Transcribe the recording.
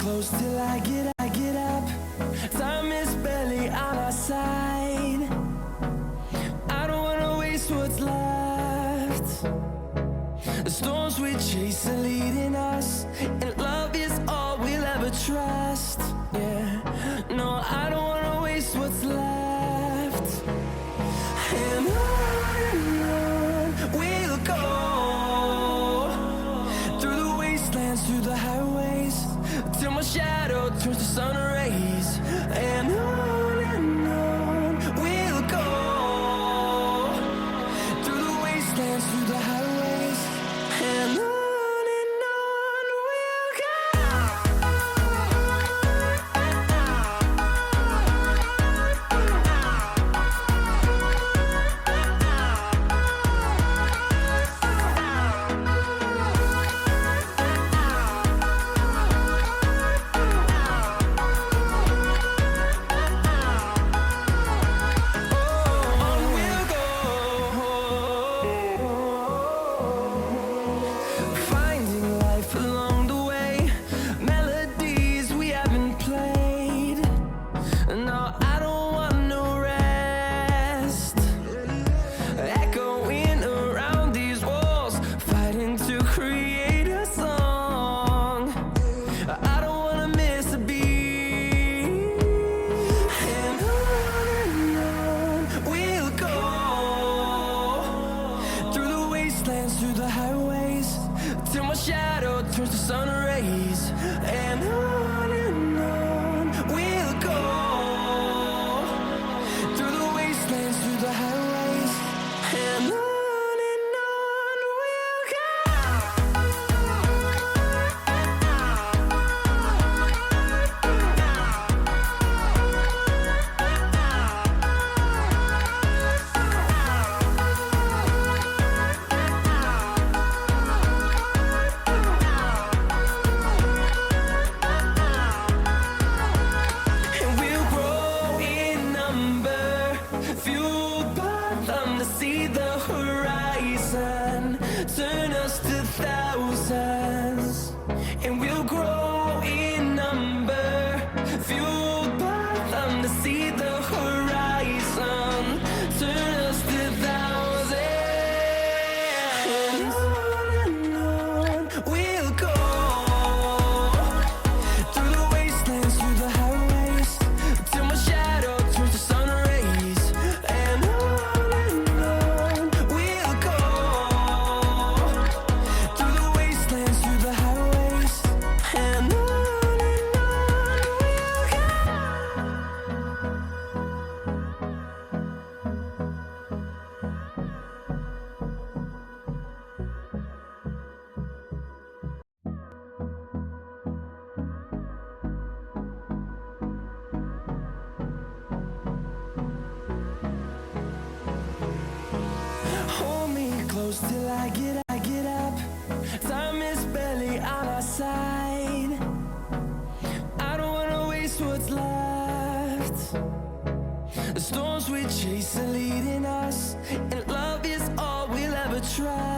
close till I get up. Time is barely on our side. I don't wanna waste what's left. The storms we chase are leading us, and love is all we'll ever trust. Yeah, no, I don't wanna waste what's left. And on we'll go, through the wastelands, through the highways, till my shadow turns to sun rays. And on we'll go, through the wastelands, through the highways, and on we'll go. Finding life along the way, melodies we haven't played. No, I don't want no rest. Echoing around these walls, fighting to create a song. I don't wanna miss a beat. And on we'll go, through the wastelands, through the highways, till my shadow turns to sun rays. And on we'll go, through the wastelands, through the highways, and on we'll go. And we'll grow in number, fueled by them to see the horizon, turn us to thousands. And we'll grow in number, fueled by them to see the horizon, turn us to thousands. And on we'll go, through the wastelands, through the highways, till my shadow turns to sun rays. And on we'll go, through the wastelands, through the highways, and on we'll go. Hold me close till I get up. Time is barely on our side. I don't wanna waste what's left. The storms we chase are leading us, and love is all we'll ever try.